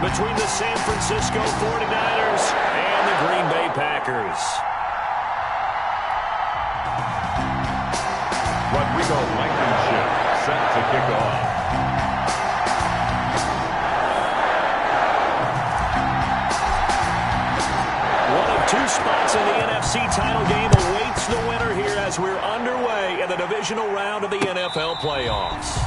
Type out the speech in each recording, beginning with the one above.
between the San Francisco 49ers and the Green Bay Packers. Rodrigo Blankenship set to kick off. One of two spots in the NFC title game awaits the winner here as we're underway in the divisional round of the NFL playoffs.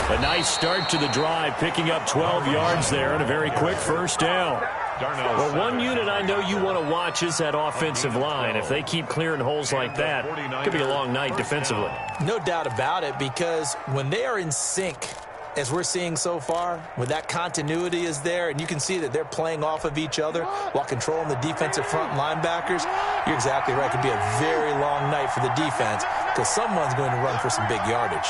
A nice start to the drive, picking up 12 yards there and a very quick first down. Well, one unit I know you want to watch is that offensive line. If they keep clearing holes like that, it could be a long night defensively. No doubt about it, because when they are in sync, as we're seeing so far, when that continuity is there and you can see that they're playing off of each other while controlling the defensive front linebackers, you're exactly right. It could be a very long night for the defense because someone's going to run for some big yardage.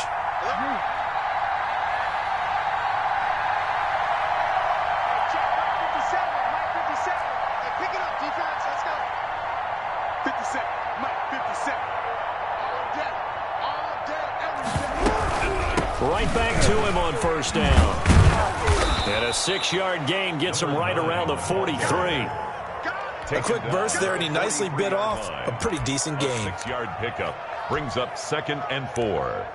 Right back to him on first down. And a 6-yard gain gets him right around the 43. A quick burst there, and he nicely bit off a pretty decent gain. 6-yard pickup brings up 2nd and 4.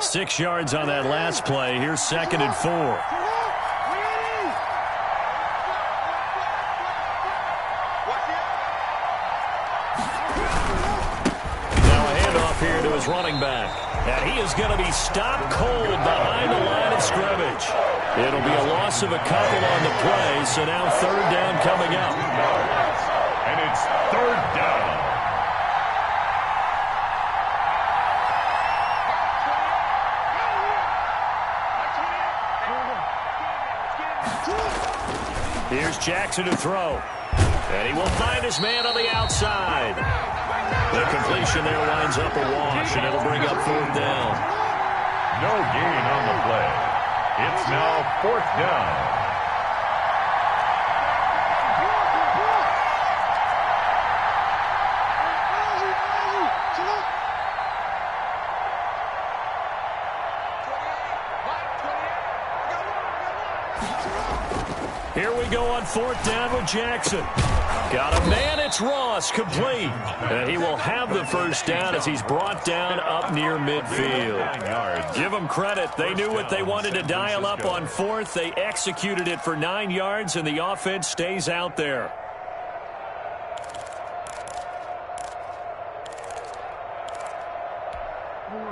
Six yards on that last play. Here's 2nd and 4. Now a handoff here to his running back. And he is going to be stopped cold behind the line of scrimmage. It'll be a loss of a couple on the play, so now 3rd down coming up. And it's 3rd down. Here's Jackson to throw. And he will find his man on the outside. The completion there winds up a wash, and it'll bring up 4th down. No gain on the play. It's now 4th down. Here we go on 4th down with Jackson. Got a man, it's Ross, complete. And he will have the first down as he's brought down up near midfield. Give them credit. They knew what they wanted to dial up on 4th. They executed it for 9 yards, and the offense stays out there.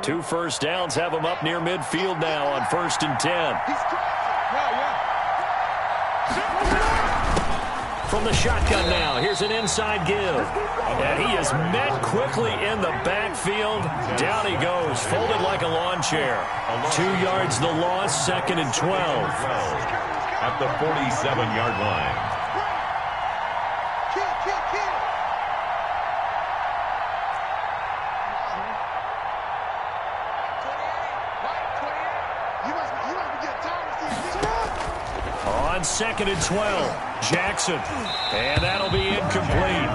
Two first downs have them up near midfield now on 1st and 10. From the shotgun now, here's an inside give. And he is met quickly in the backfield. Down he goes, folded like a lawn chair. 2 yards the loss, 2nd and 12. At the 47-yard line. On 2nd and 12. Jackson, and that'll be incomplete.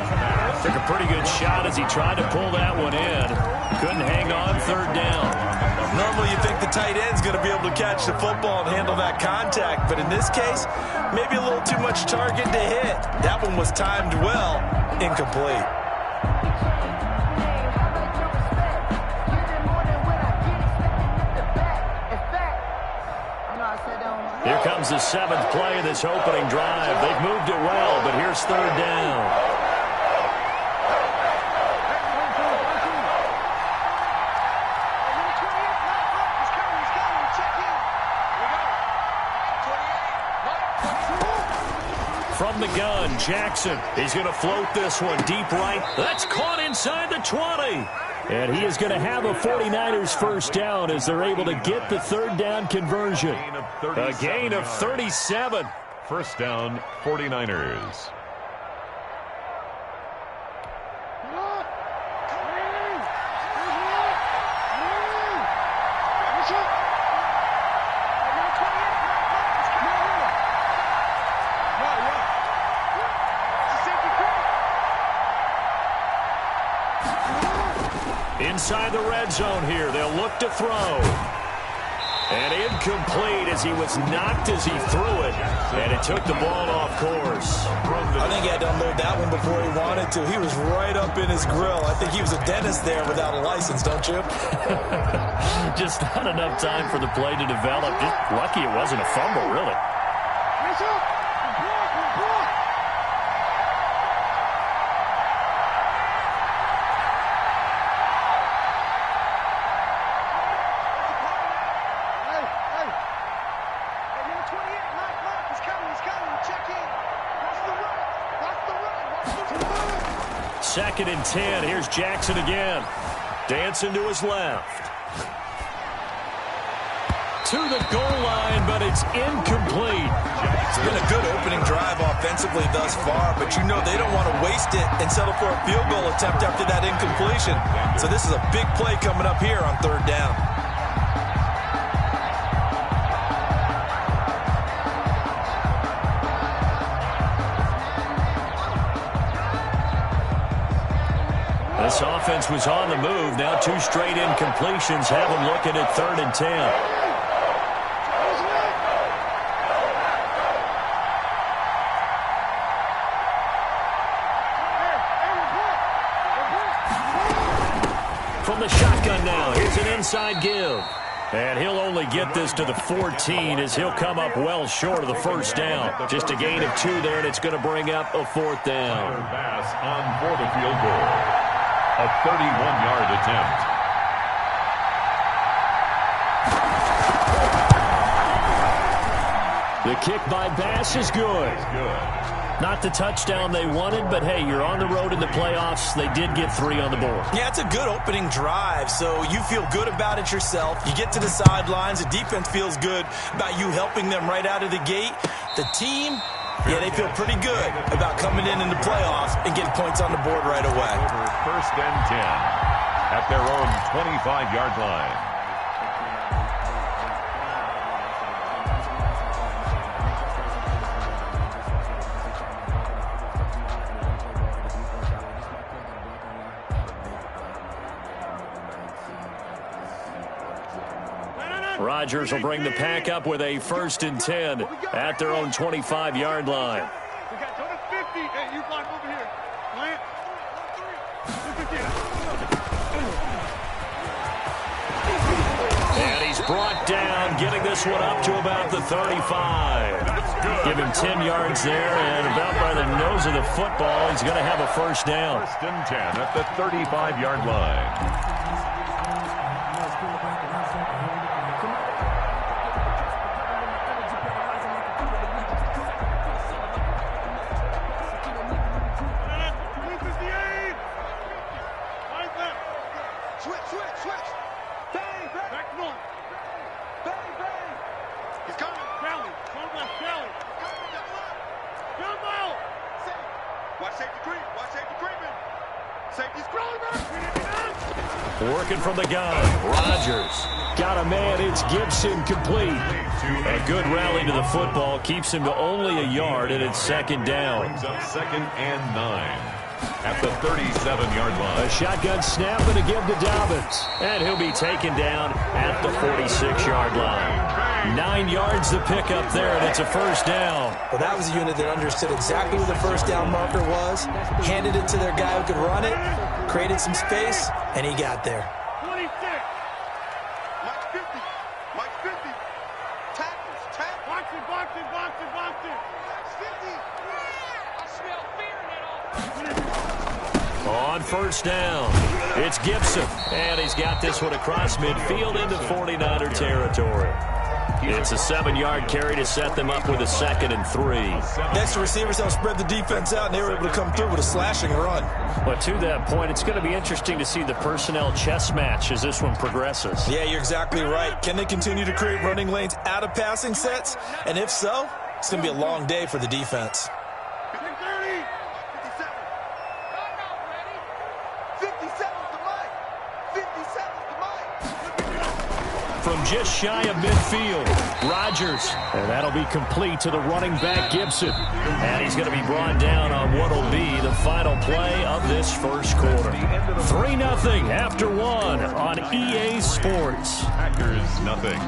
Took a pretty good shot as he tried to pull that one in. Couldn't hang on 3rd down. Normally you think the tight end's going to be able to catch the football and handle that contact, but in this case, maybe a little too much target to hit. That one was timed well, incomplete. Here comes the 7th play of this opening drive. They've moved it well, but here's 3rd down. From the gun, Jackson. He's going to float this one deep right. That's caught inside the 20. And he is going to have a 49ers first down as they're able to get the 3rd down conversion. A gain of 37. First down, 49ers. Inside the red zone here. They'll look to throw. And incomplete as he was knocked as he threw it. And it took the ball off course. I think he had to unload that one before he wanted to. He was right up in his grill. I think he was a dentist there without a license, don't you? Just not enough time for the play to develop. Just lucky it wasn't a fumble, really. Second and 10. Here's Jackson again. Dancing to his left. To the goal line, but it's incomplete. It's been a good opening drive offensively thus far, but you know they don't want to waste it and settle for a field goal attempt after that incompletion. So this is a big play coming up here on 3rd down. This offense was on the move. Now 2 straight incompletions have them looking at 3rd and 10. From the shotgun now, here's an inside give. And he'll only get this to the 14 as he'll come up well short of the first down. Just a gain of 2 there, and it's going to bring up a 4th down. Pass on for the field goal. A 31-yard attempt. The kick by Bass is good. Not the touchdown they wanted, but hey, you're on the road in the playoffs. They did get 3 on the board. Yeah, it's a good opening drive, so you feel good about it yourself. You get to the sidelines. The defense feels good about you helping them right out of the gate. The team, yeah, they feel pretty good about coming in the playoffs and getting points on the board right away. First and 10 at their own 25-yard line. Rodgers will bring the pack up with a 1st and 10 at their own 25-yard line. We got 50. Hey, you block over here. Plant. And he's brought down, getting this one up to about the 35. Give him 10 yards there, and about by the nose of the football, he's going to have a first down. First and 10 at the 35-yard line. Working from the gun, Rodgers got a man. It's Gibson complete. A good rally to the football keeps him to only a yard, and it's 2nd down. Brings up 2nd and 9. at the 37-yard line. A shotgun snap and a give to Dobbins. And he'll be taken down at the 46-yard line. 9 yards to pick up there, and it's a first down. Well, that was a unit that understood exactly where the first down marker was, handed it to their guy who could run it, created some space, and he got there. 26. Mike 50. Mike 50. Tackles. Tackles. Box it, box it, box it, box it. Mike 50. I smell fear in that offense. On first down, it's Gibson. And he's got this one across midfield into 49er territory. It's a 7-yard carry to set them up with a 2nd and 3. Next, the receivers don't spread the defense out, and they were able to come through with a slashing run. But to that point, it's going to be interesting to see the personnel chess match as this one progresses. Yeah, you're exactly right. Can they continue to create running lanes out of passing sets? And if so, it's going to be a long day for the defense. 30. 57. 57's the Mike. 57's the Mike. From just shy of midfield, Rodgers. And that'll be complete to the running back, Gibson. And he's going to be brought down on what will be the final play of this first quarter. 3-0 after 1 on EA Sports. Packers nothing.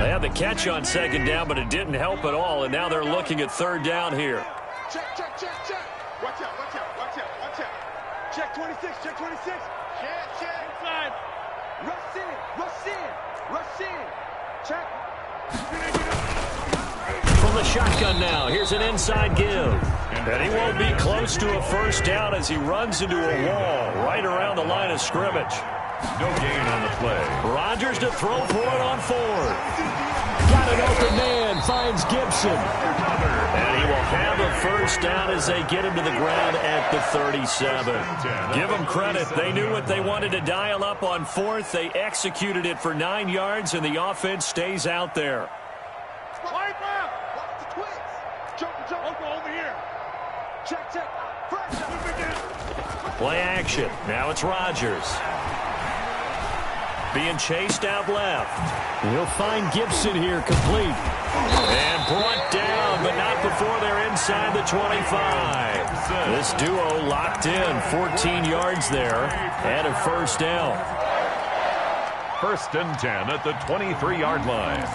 They had the catch on 2nd down, but it didn't help at all, and now they're looking at 3rd down here. Check, check, check, check. Watch out, watch out, watch out, watch out. Check 26, check 26. Check, check. Inside. Rush in, rush in, rush in. Check. From the shotgun now, here's an inside give. And he won't be close to a first down as he runs into a wall right around the line of scrimmage. No gain on the play. Rodgers to throw for it on 4th. Got an open man, finds Gibson. And he will have a first down as they get him to the ground at the 37. Give them credit. They knew what they wanted to dial up on 4th. They executed it for 9 yards, and the offense stays out there. Wipe out. Watch the twigs. Jump, jump. Over here. Check, check. Play action. Now it's Rodgers. Being chased out left. He'll find Gibson here complete. And brought down, but not before they're inside the 25. This duo locked in. 14 yards there and a first down. 1st and 10 at the 23-yard line.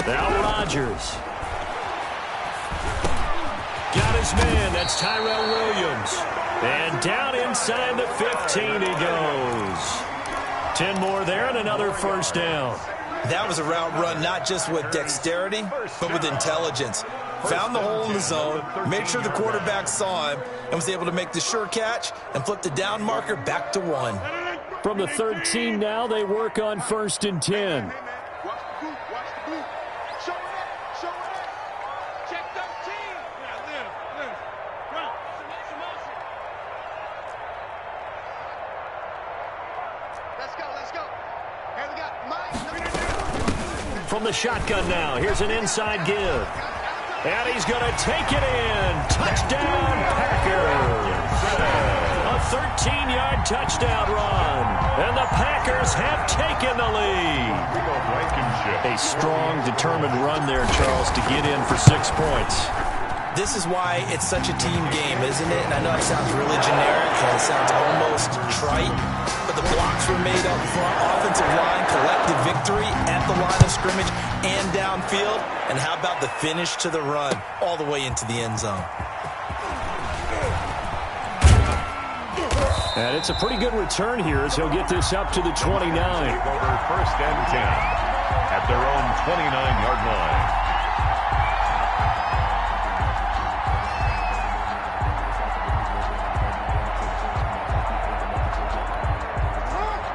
Now Rodgers. Got his man. That's Tyrell Williams. And down inside the 15 he goes. 10 more there and another first down. That was a route run not just with dexterity, but with intelligence. Found the hole in the zone, made sure the quarterback saw him, and was able to make the sure catch and flip the down marker back to 1. From the 13 now, they work on 1st and 10. From the shotgun now, here's an inside give. And he's going to take it in. Touchdown, Packers. A 13-yard touchdown run. And the Packers have taken the lead. A strong, determined run there, Charles, to get in for 6 points. This is why it's such a team game, isn't it? And I know it sounds really generic and it sounds almost trite, but the blocks were made up front, offensive line, collective victory at the line of scrimmage and downfield. And how about the finish to the run all the way into the end zone? And it's a pretty good return here as he'll get this up to the 29. Over 1st and 10 at their own 29-yard line.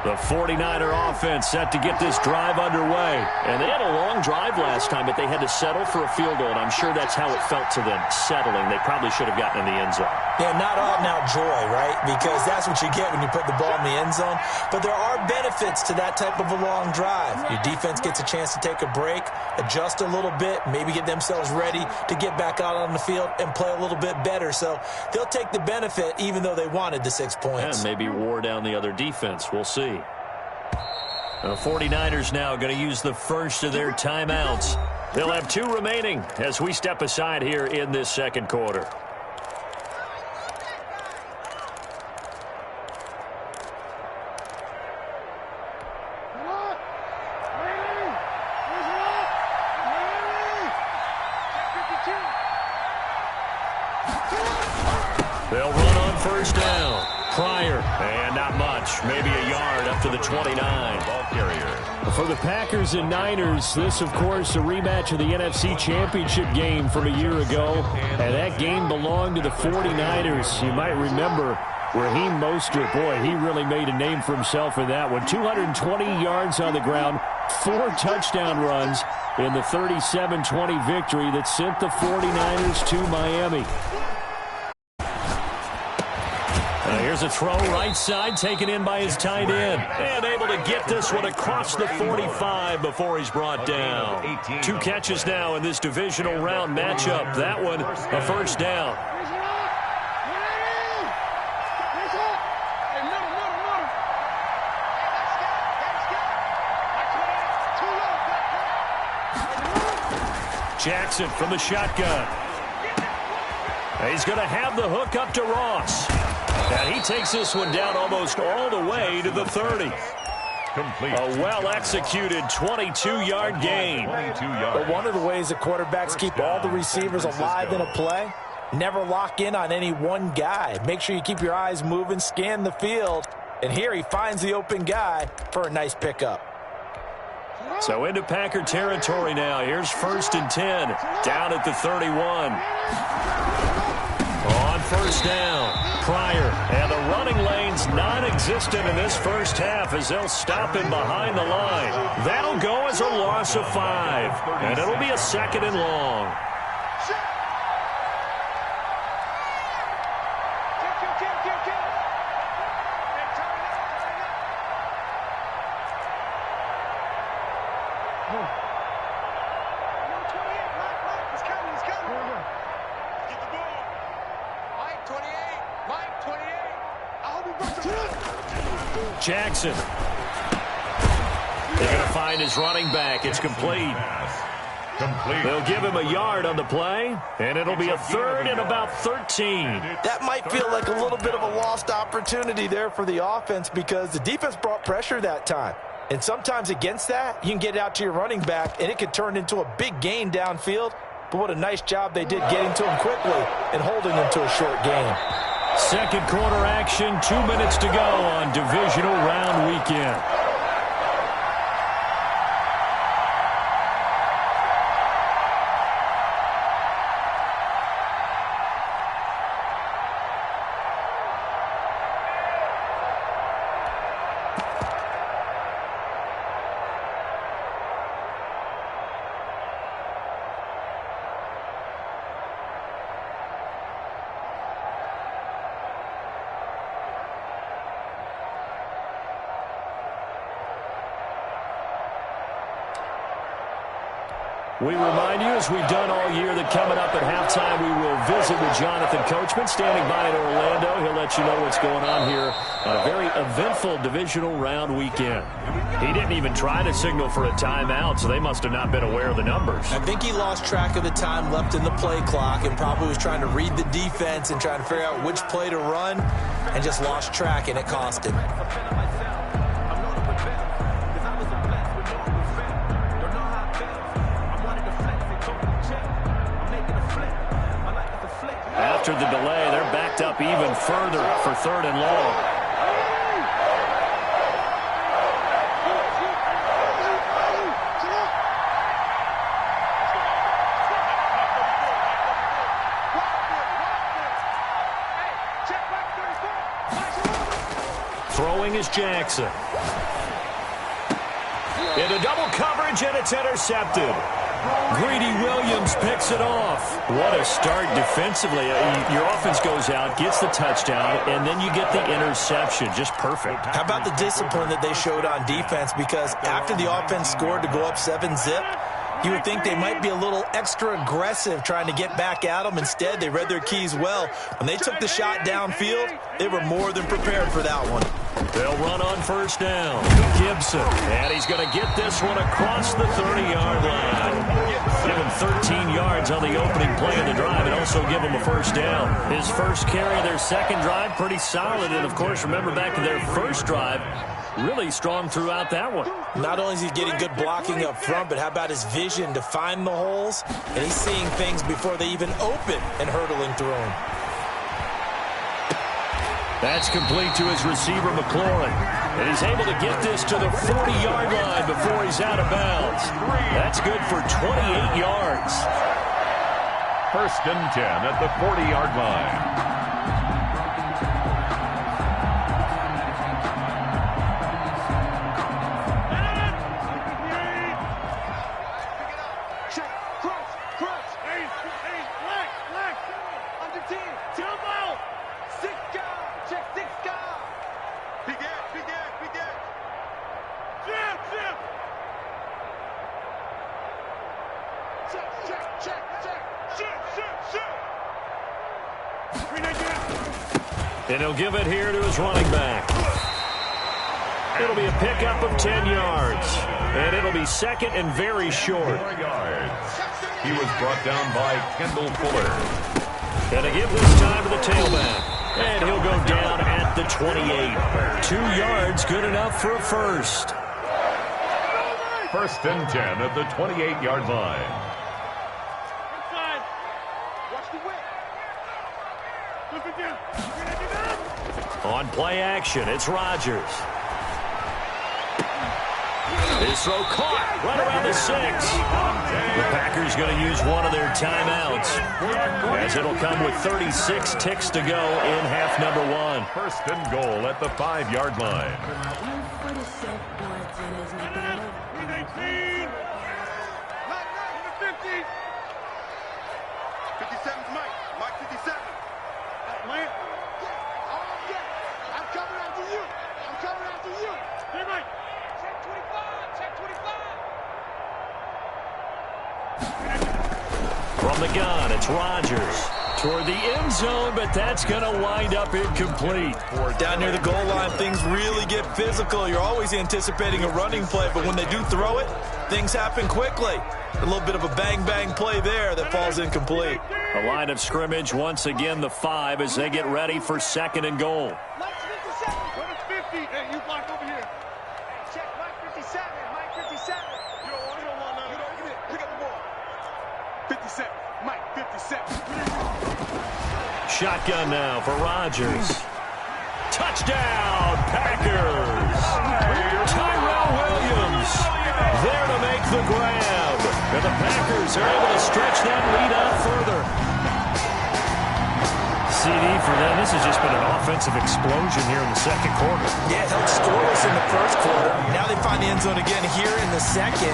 The 49er offense set to get this drive underway. And they had a long drive last time, but they had to settle for a field goal, and I'm sure that's how it felt to them, settling. They probably should have gotten in the end zone. Yeah, not out-and-out joy, right? Because that's what you get when you put the ball in the end zone. But there are benefits to that type of a long drive. Your defense gets a chance to take a break, adjust a little bit, maybe get themselves ready to get back out on the field and play a little bit better. So they'll take the benefit even though they wanted the 6 points. And maybe wore down the other defense. We'll see. The 49ers now going to use the first of their timeouts. They'll have 2 remaining as we step aside here in this second quarter. They'll run on first down. Pryor, and not much. Maybe a yard up to the 29. Ball carrier. For the Packers and Niners, this, of course, a rematch of the NFC Championship game from a year ago. And that game belonged to the 49ers. You might remember Raheem Mostert. Boy, he really made a name for himself in that one. 220 yards on the ground, 4 touchdown runs in the 37-20 victory that sent the 49ers to Miami. Here's a throw right side, taken in by his tight end. And able to get this one across the 45 before he's brought down. 2 catches now in this divisional round matchup. That one, a first down. Jackson from the shotgun. He's going to have the hook up to Ross. And he takes this one down almost all the way to the 30. Complete. A well-executed 22-yard gain. 22 yards. But one of the ways the quarterbacks keep all the receivers alive in a play, never lock in on any one guy. Make sure you keep your eyes moving, scan the field. And here he finds the open guy for a nice pickup. So into Packer territory now. Here's 1st and 10. Down at the 31. On first down, Pryor. And the running lane's non-existent in this first half as they'll stop him behind the line. That'll go as a loss of 5. And it'll be a 2nd and long. Jackson. They're going to find his running back. It's complete. They'll give him a yard on the play, and it'll be a 3rd and about 13. That might feel like a little bit of a lost opportunity there for the offense because the defense brought pressure that time. And sometimes against that, you can get it out to your running back, and it could turn into a big gain downfield. But what a nice job they did getting to him quickly and holding him to a short gain. Second quarter action, 2 minutes to go on Divisional Round Weekend. We remind you, as we've done all year, that coming up at halftime, we will visit with Jonathan Coachman, standing by in Orlando. He'll let you know what's going on here on a very eventful divisional round weekend. He didn't even try to signal for a timeout, so they must have not been aware of the numbers. I think he lost track of the time left in the play clock and probably was trying to read the defense and trying to figure out which play to run and just lost track, and it cost him. After the delay, they're backed up even further for 3rd and long. Throwing is Jackson. Into double coverage, and it's intercepted. Greedy Williams picks it off. What a start defensively. Your offense goes out, gets the touchdown, and then you get the interception. Just perfect. How about the discipline that they showed on defense? Because after the offense scored to go up 7-zip, you would think they might be a little extra aggressive trying to get back at them. Instead, they read their keys well. When they took the shot downfield, they were more than prepared for that one. They'll run on first down. Gibson, and he's going to get this one across the 30-yard line. Give him 13 yards on the opening play of the drive and also give him a first down. His first carry of their second drive, pretty solid. And, of course, remember back to their first drive, really strong throughout that one. Not only is he getting good blocking up front, but how about his vision to find the holes? And he's seeing things before they even open and hurdling through them. That's complete to his receiver, McLaurin. And he's able to get this to the 40-yard line before he's out of bounds. That's good for 28 yards. First and 10 at the 40-yard line. And he'll give it here to his running back. It'll be a pickup of 10 yards. And it'll be second and very short. He was brought down by Kendall Fuller. Gonna give this time to the tailback. And he'll go down at the 28. 2 yards, good enough for a first. First and 10 at the 28-yard line. On play action, it's Rodgers. His throw caught right around the 6. The Packers going to use one of their timeouts, as it'll come with 36 ticks to go in half number 1. First and goal at the 5-yard line. 57's Mike. Mike 57. Lance. I'm coming after you. I'm coming after you. Hey, Mike. Check 25. Check 25. From the gun, it's Rodgers. Toward the end zone, but that's going to wind up incomplete. Down near the goal line, things really get physical. You're always anticipating a running play, but when they do throw it, things happen quickly. A little bit of a bang-bang play there that falls incomplete. The line of scrimmage, once again, the 5 as they get ready for second and goal. Mike 57. What is 50? Hey, you block over here. Hey, check Mike 57. Mike 57. You don't want none. You don't get it. Pick up the ball. 57. Mike 57. Shotgun now for Rodgers. Touchdown, Packers! Tyrell Williams there to make the grab. And the Packers are able to stretch that lead out further. CD for them. This has just been an offensive explosion here in the second quarter. Yeah, it held scoreless in the first quarter. Now they find the end zone again here in the second.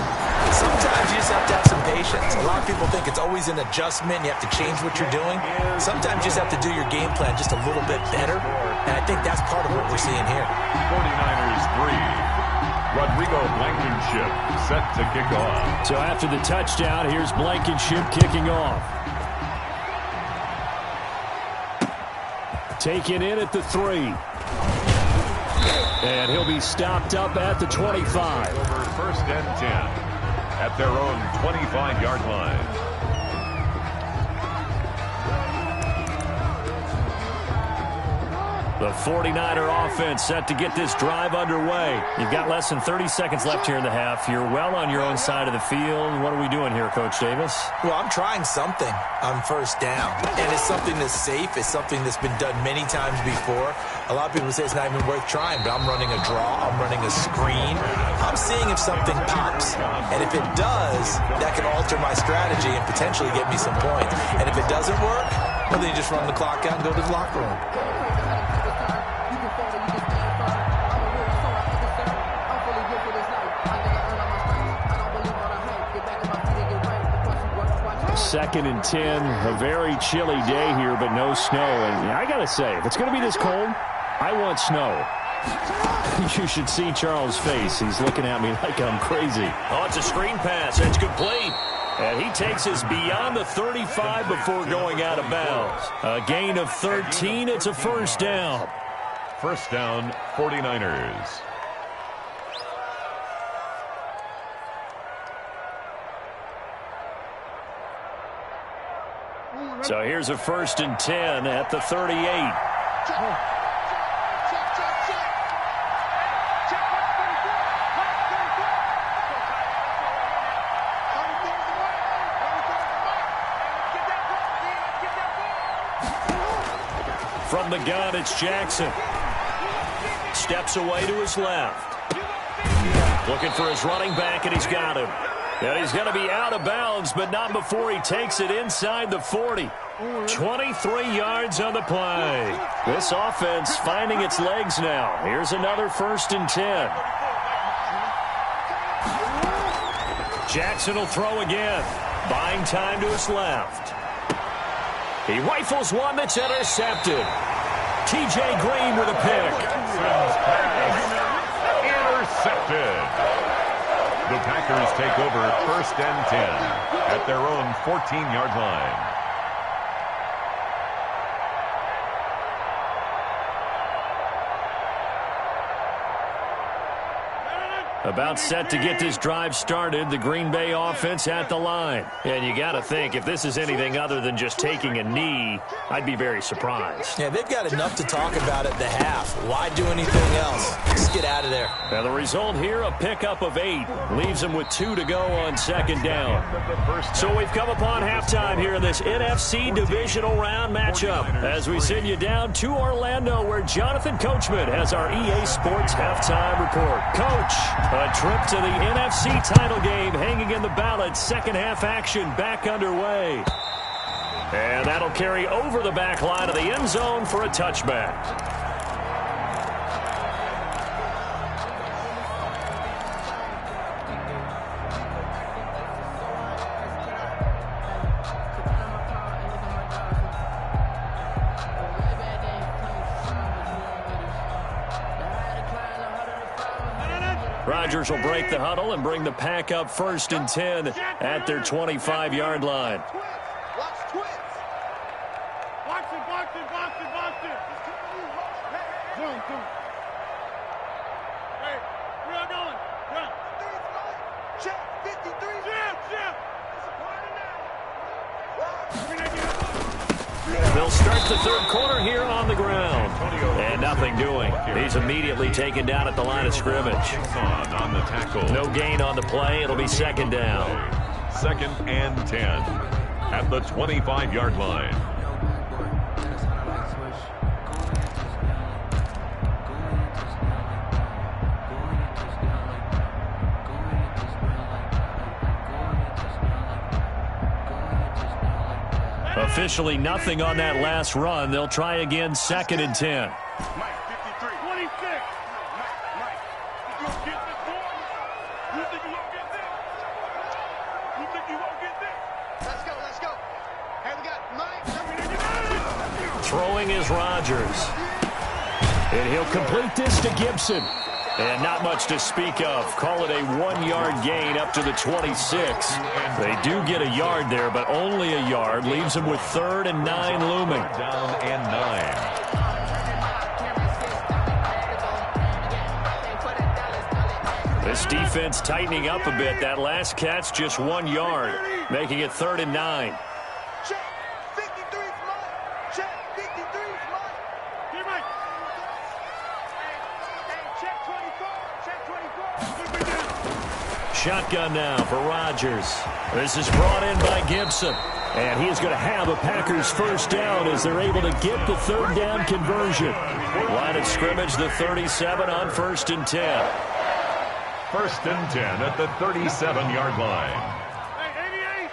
Sometimes you just have to have some patience. A lot of people think it's always an adjustment. You have to change what you're doing. Sometimes you just have to do your game plan just a little bit better. And I think that's part of what we're seeing here. 49ers 3. Rodrigo Blankenship set to kick off. So after the touchdown, here's Blankenship kicking off. Taken in at the 3. And he'll be stopped up at the 25. Over first and 10 at their own 25-yard line. The 49er offense set to get this drive underway. You've got less than 30 seconds left here in the half. You're well on your own side of the field. What are we doing here, Coach Davis? Well, I'm trying something on first down. And it's something that's safe. It's something that's been done many times before. A lot of people say it's not even worth trying, but I'm running a draw. I'm running a screen. I'm seeing if something pops. And if it does, that can alter my strategy and potentially get me some points. And if it doesn't work, well, then you just run the clock out and go to the locker room. 2nd and 10. A very chilly day here, but no snow. And I got to say, if it's going to be this cold, I want snow. You should see Charles' face. He's looking at me like I'm crazy. Oh, it's a screen pass. It's complete. And he takes us beyond the 35 before going out of bounds. A gain of 13. It's a first down. First down, 49ers. So here's a 1st and 10 at the 38. From the gun, it's Jackson. Steps away to his left. Looking for his running back, and he's got him. And he's going to be out of bounds, but not before he takes it inside the 40. 23 yards on the play. This offense finding its legs now. Here's another 1st and 10. Jackson will throw again. Buying time to his left. He rifles one that's intercepted. T.J. Green with a pick. Intercepted. The Packers take over 1st and 10 at their own 14-yard line. About set to get this drive started, the Green Bay offense at the line. And you got to think, if this is anything other than just taking a knee, I'd be very surprised. Yeah, they've got enough to talk about at the half. Why do anything else? Just get out of there. Now the result here, a pickup of 8. Leaves them with 2 to go on 2nd down. So we've come upon halftime here in this NFC Divisional Round matchup. As we send you down to Orlando, where Jonathan Coachman has our EA Sports Halftime Report. Coach, a trip to the NFC title game hanging in the balance. Second half action back underway. And that'll carry over the back line of the end zone for a touchback. Rodgers will break the huddle and bring the pack up 1st and 10 at their 25-yard line. Watch twins. Box it, box it, box it, box it. Zoom, zoom. Hey, where y'all going? Run. Check, 53. Jam, jam. It's a party now. They'll start the 3rd quarter here on the ground. And nothing doing. He's immediately taken down at the line of scrimmage. On the tackle. No gain on the play. It'll be 2nd down. 2nd and 10 at the 25-yard line. Officially nothing on that last run. They'll try again 2nd and 10. Mike, 53. 26. Mike, you gonna get this boy? You think you won't get this? You think you won't get this? Let's go, let's go. Hey, we got Mike. Throwing is Rodgers. And he'll complete this to Gibson. And not much to speak of. Call it a 1-yard gain up to the 26. They do get a yard there, but only a yard. Leaves them with 3rd and 9 looming. Down and 9. This defense tightening up a bit. That last catch just 1 yard, making it 3rd and 9. Check. 53's Mike. Check. 53's Mike. Here, Mike. Hey, check 24. Check 24. Shotgun now for Rodgers. This is brought in by Gibson. And he is going to have a Packers first down as they're able to get the 3rd down conversion. Line of scrimmage, the 37 on 1st and 10. 1st and 10 at the 37-yard line. Hey, 88.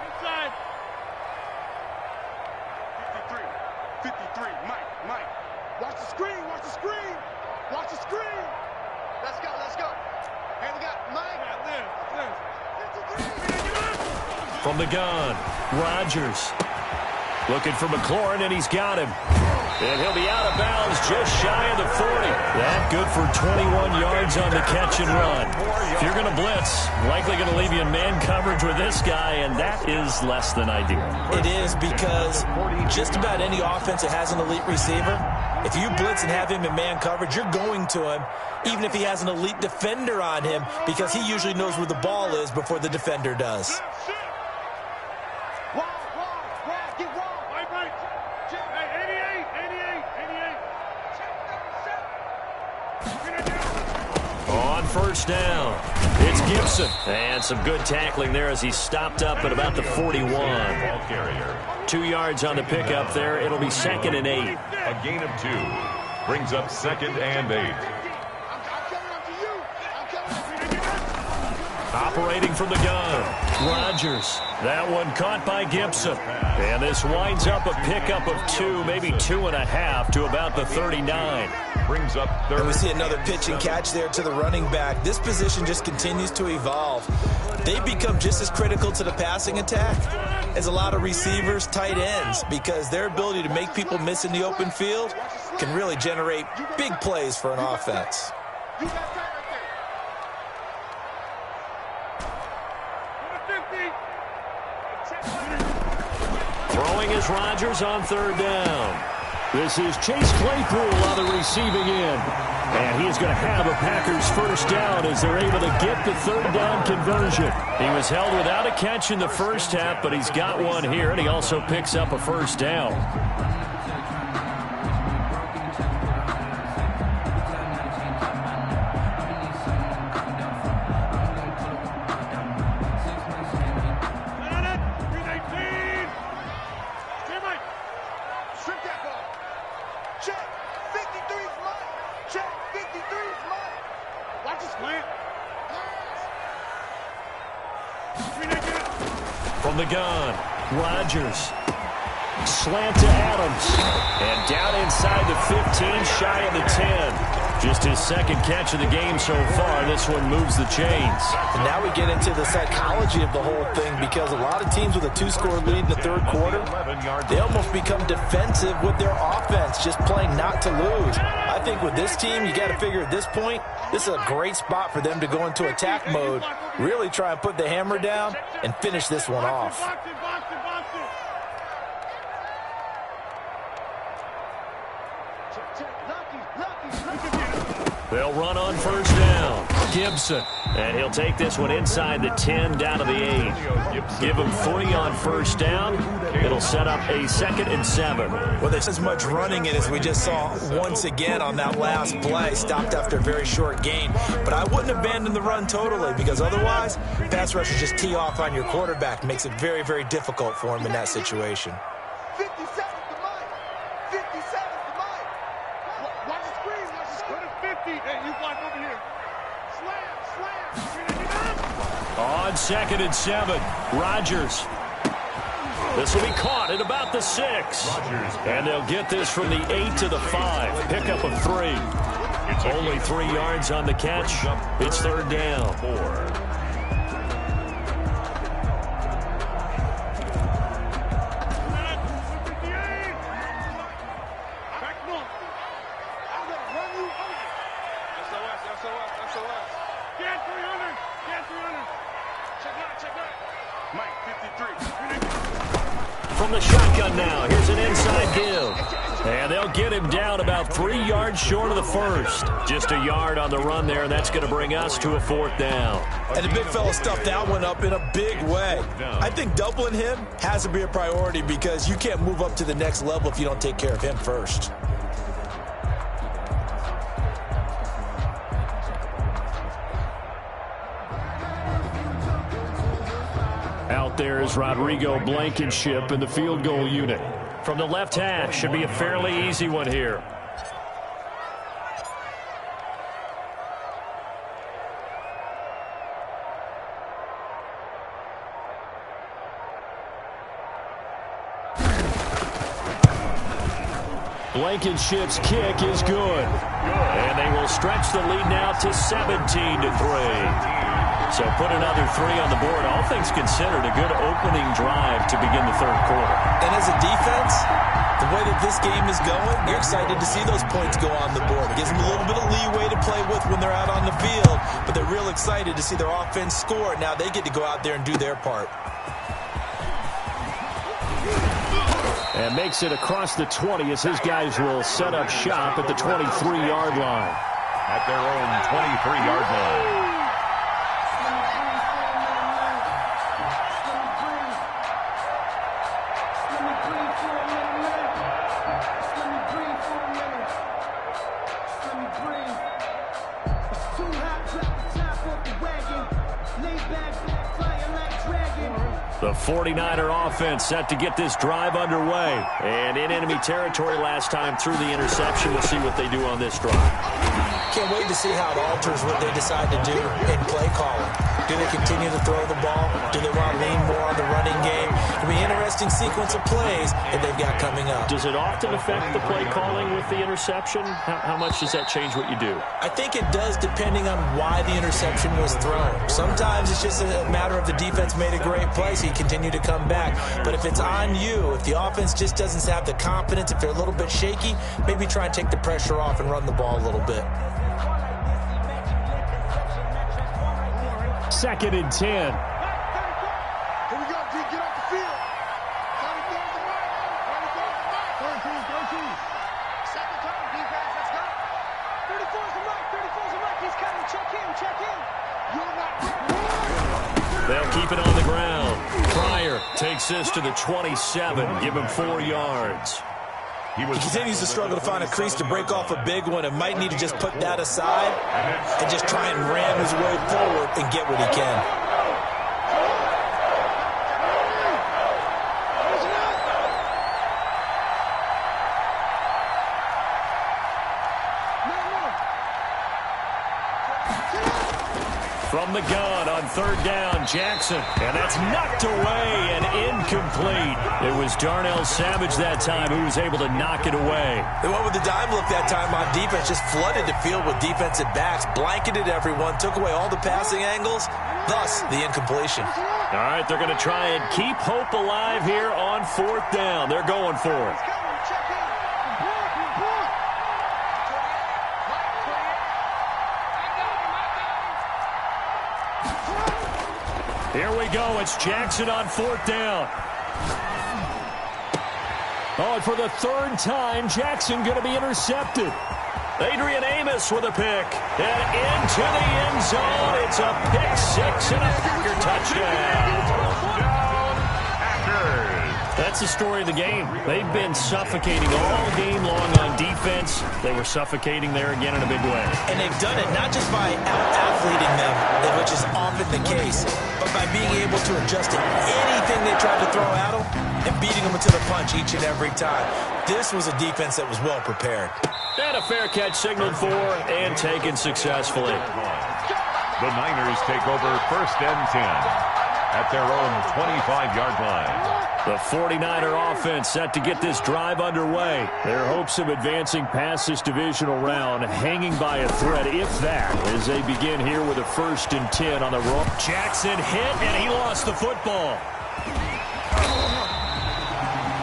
Inside. 53. Mike. Watch the screen. Watch the screen. Let's go. Hey, we got Mike. From the gun, Rodgers. Looking for McLaurin, and he's got him. And he'll be out of bounds just shy of the 40. That good for 21 yards on the catch and run. If you're going to blitz, likely going to leave you in man coverage with this guy, and that is less than ideal. It is, because just about any offense that has an elite receiver, if you blitz and have him in man coverage, you're going to him, even if he has an elite defender on him, because he usually knows where the ball is before the defender does. On first down, it's Gibson. And some good tackling there as he stopped up at about the 41. 2 yards on the pickup there. It'll be 2nd and 8. A gain of 2 brings up 2nd and 8. Operating from the gun, Rodgers. That one caught by Gibson. And this winds up a pickup of 2, maybe 2.5 to about the 39. Brings up 3rd. And we see another pitch and catch there to the running back. This position just continues to evolve. They become just as critical to the passing attack as a lot of receivers, tight ends, because their ability to make people miss in the open field can really generate big plays for an offense. Throwing is Rodgers on 3rd down. This is Chase Claypool on the receiving end. And he's going to have a Packers first down as they're able to get the 3rd down conversion. He was held without a catch in the first half, but he's got one here, and he also picks up a first down. From the gun, Rodgers. Slant to Adams. And down inside the 15, shy of the 10. Just his 2nd catch of the game so far. This one moves the chains. And now we get into the psychology of the whole thing, because a lot of teams with a 2-score lead in the 3rd quarter, they almost become defensive with their offense, just playing not to lose. I think with this team, you got to figure at this point, this is a great spot for them to go into attack mode, really try and put the hammer down and finish this one off. They'll run on first down. Gibson. And he'll take this one inside the 10 down to the 8. Give him 3 on first down. It'll set up a 2nd and 7. Well, there's as much running in as we just saw once again on that last play. Stopped after a very short gain. But I wouldn't abandon the run totally, because otherwise, pass rushers just tee off on your quarterback. Makes it very, very difficult for him in that situation. 57 to Mike. 57 to Mike. Watch the screen. Watch the screen. Go to 50. Hey, you block over here. On 2nd and 7, Rodgers. This will be caught at about the 6. And they'll get this from the 8 to the 5. Pickup of 3. It's only 3 yards on the catch. It's 3rd down. 4. From the shotgun now, here's an inside give. And they'll get him down about 3 yards short of the first. Just a yard on the run there, and that's going to bring us to a 4th down. And the big fella stuffed that one up in a big way. I think doubling him has to be a priority, because you can't move up to the next level if you don't take care of him first. Out there is Rodrigo Blankenship in the field goal unit. From the left hash, should be a fairly easy one here. Blankenship's kick is good. And they will stretch the lead now to 17-3. So put another 3 on the board. All things considered, a good opening drive to begin the third quarter. And as a defense, the way that this game is going, you're excited to see those points go on the board. It gives them a little bit of leeway to play with when they're out on the field, but they're real excited to see their offense score. Now they get to go out there and do their part. And makes it across the 20 as his guys will set up shop at the 23-yard line. At their own 23-yard line. The 49er offense set to get this drive underway. And in enemy territory last time through the interception. We'll see what they do on this drive. Can't wait to see how it alters what they decide to do in play calling. Do they continue to throw the ball? Do they want to lean more on the running game? It'll be an interesting sequence of plays that they've got coming up. Does it often affect the play calling with the interception? How much does that change what you do? I think it does depending on why the interception was thrown. Sometimes it's just a matter of the defense made a great play, so you continue to come back. But if it's on you, if the offense just doesn't have the confidence, if they're a little bit shaky, maybe try and take the pressure off and run the ball a little bit. 2nd and 10. Here we go, D. Get off the field. 13. Second time, defense. Let's go. 34's the right. 34's the right. He's coming. Check in. You're not. They'll keep it on the ground. Pryor takes this to the 27. Give him 4 yards. He continues to struggle to find a crease to break off a big one and might need to just put that aside and just try and ram his way forward and get what he can. From the gun on 3rd down, Jackson. And that's knocked away and incomplete. It was Darnell Savage that time who was able to knock it away. They went with the dime look that time on defense, just flooded the field with defensive backs, blanketed everyone, took away all the passing angles, thus the incompletion. All right, they're going to try and keep hope alive here on 4th down. They're going for it. Here we go. It's Jackson on 4th down. Oh, and for the 3rd time, Jackson going to be intercepted. Adrian Amos with a pick. And into the end zone. It's a pick 6 and a Packer touchdown. That's the story of the game. They've been suffocating all game long on defense. They were suffocating there again in a big way. And they've done it not just by out-athleting them, which is often the case, but by being able to adjust to anything they tried to throw at them and beating them to the punch each and every time. This was a defense that was well prepared. And a fair catch signaled for and taken successfully. The Niners take over 1st and 10 at their own 25-yard line. The 49er offense set to get this drive underway. Their hopes of advancing past this divisional round hanging by a thread, if that, as they begin here with a 1st and 10 on the roll. Jackson hit, and he lost the football.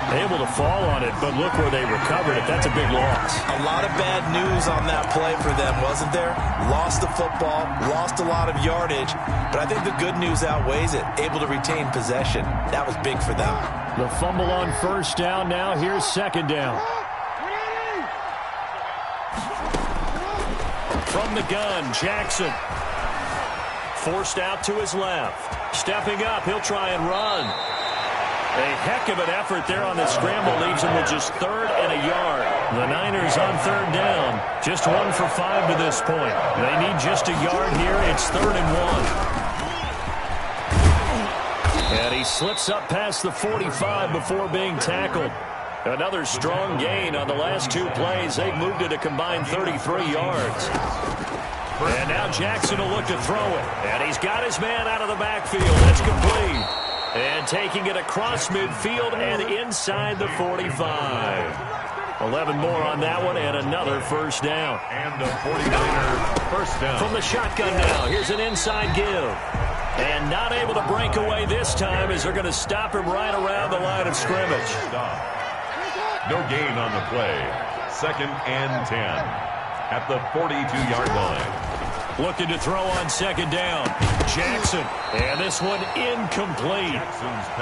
Able to fall on it, but look where they recovered it. That's a big loss. A lot of bad news on that play for them, wasn't there? Lost the football, lost a lot of yardage, but I think the good news outweighs it. Able to retain possession. That was big for them. The fumble on 1st down. Now here's 2nd down. From the gun, Jackson. Forced out to his left. Stepping up, he'll try and run. A heck of an effort there on the scramble leaves him with just 3rd and a yard. The Niners on 3rd down. Just 1 for 5 to this point. They need just a yard here. It's 3rd and 1. And he slips up past the 45 before being tackled. Another strong gain on the last 2 plays. They've moved it a combined 33 yards. And now Jackson will look to throw it. And he's got his man out of the backfield. That's complete. And taking it across midfield and inside the 45. 11 more on that one and another first down. And a 49er first down. From the shotgun now, here's an inside give. And not able to break away this time as they're going to stop him right around the line of scrimmage. No gain on the play. 2nd and 10 at the 42-yard line. Looking to throw on 2nd down. Jackson. And this one incomplete.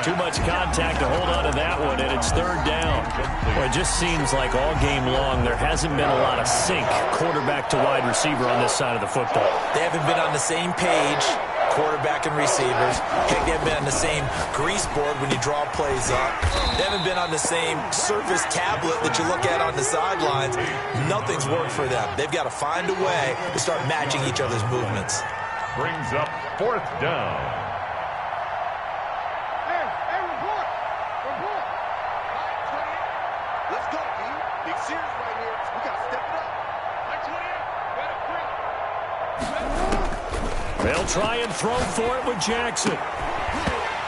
Too much contact to hold on to that one, and it's 3rd down. Well, it just seems like all game long there hasn't been a lot of sync quarterback to wide receiver on this side of the football. They haven't been on the same page, quarterback and receivers. Heck, they haven't been on the same grease board when you draw plays up. They haven't been on the same Surface tablet that you look at on the sidelines. Nothing's worked for them. They've got to find a way to start matching each other's movements. Brings up 4th down. Hey, report. Let's go, D. Big series right here. We got to step it up. They'll try and throw for it with Jackson.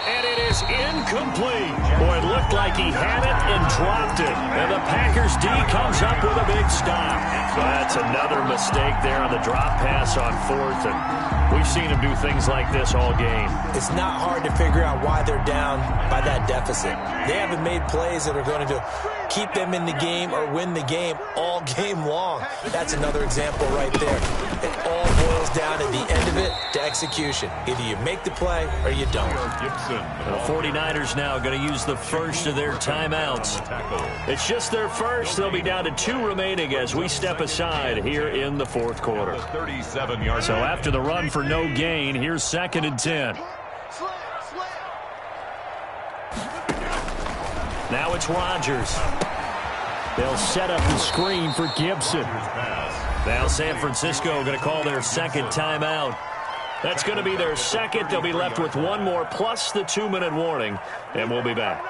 And it is incomplete. Boy, it looked like he had it and dropped it. And the Packers D comes up with a big stop. So that's another mistake there on the drop pass on 4th. And we've seen him do things like this all game. It's not hard to figure out why they're down by that deficit. They haven't made plays that are going to keep them in the game or win the game all game long. That's another example right there. It all boils down at the end of it to execution. Either you make the play or you don't. The 49ers now going to use the first of their timeouts. It's just their first. They'll be down to 2 remaining as we step aside here in the 4th quarter. 37-yard. So after the run for no gain, here's 2nd and 10. Now it's Rodgers. They'll set up the screen for Gibson. Now San Francisco going to call their 2nd timeout. That's going to be their 2nd. They'll be left with 1 more plus the 2-minute warning, and we'll be back.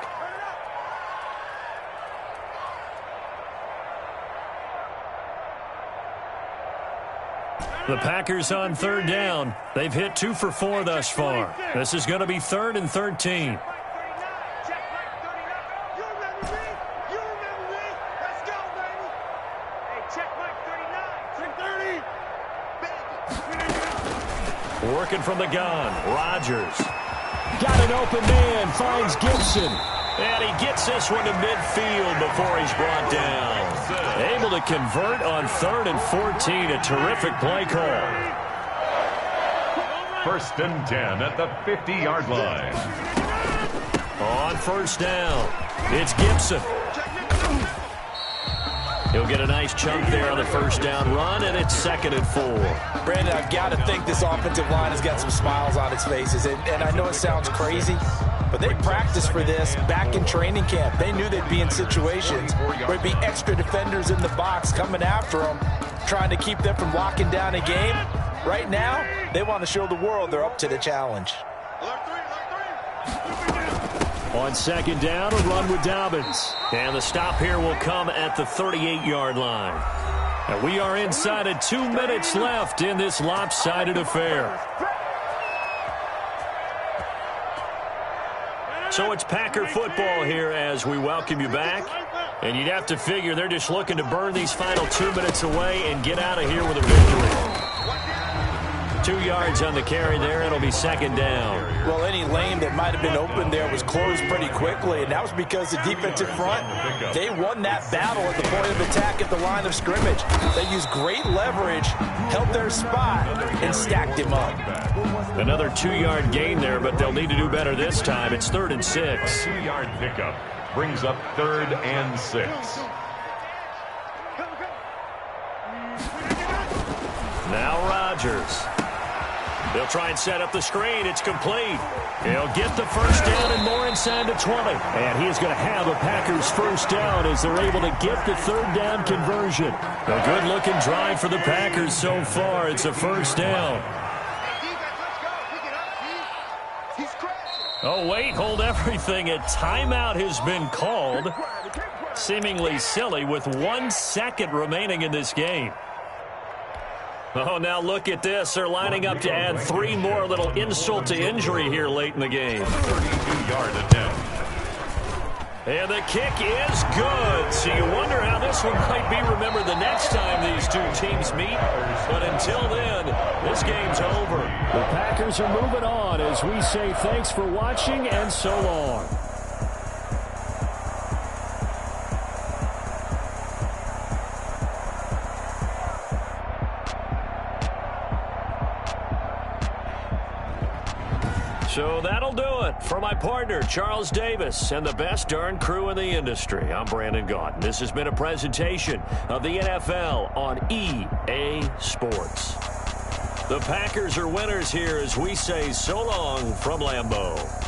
The Packers on 3rd down. They've hit 2 for 4 thus far. This is going to be 3rd and 13. Working from the gun, Rodgers. Got an open man, finds Gibson. And he gets this one to midfield before he's brought down. Able to convert on 3rd and 14, a terrific play call. 1st and 10 at the 50-yard line. On 1st down, it's Gibson. He'll get a nice chunk there on the 1st down run, and it's 2nd and 4. Brandon, I've got to think this offensive line has got some smiles on its faces. And I know it sounds crazy, but they practiced for this back in training camp. They knew they'd be in situations where there'd be extra defenders in the box coming after them, trying to keep them from locking down a game. Right now, they want to show the world they're up to the challenge. On 2nd down, a run with Dobbins. And the stop here will come at the 38-yard line. And we are inside of 2 minutes left in this lopsided affair. So it's Packer football here as we welcome you back. And you'd have to figure they're just looking to burn these final 2 minutes away and get out of here with a victory. 2 yards on the carry there. It'll be 2nd down. Well, any lane that might have been open there was closed pretty quickly, and that was because the defensive front, they won that battle at the point of attack at the line of scrimmage. They used great leverage, held their spot, and stacked him up. Another 2-yard gain there, but they'll need to do better this time. It's 3rd and 6. 2-yard pickup brings up 3rd and 6. Now Rodgers. They'll try and set up the screen. It's complete. He'll get the 1st down and more inside the 20. And he is going to have a Packers 1st down as they're able to get the 3rd down conversion. A good-looking drive for the Packers so far. It's a 1st down. Oh, wait, hold everything. A timeout has been called. Seemingly silly with 1 second remaining in this game. Oh, now look at this. They're lining up to add 3 more. A little insult to injury here late in the game. 32-yard attempt. And the kick is good. So you wonder how this one might be remembered the next time these two teams meet. But until then, this game's over. The Packers are moving on as we say thanks for watching and so long. So that'll do it for my partner, Charles Davis, and the best darn crew in the industry. I'm Brandon Gaudin. This has been a presentation of the NFL on EA Sports. The Packers are winners here as we say so long from Lambeau.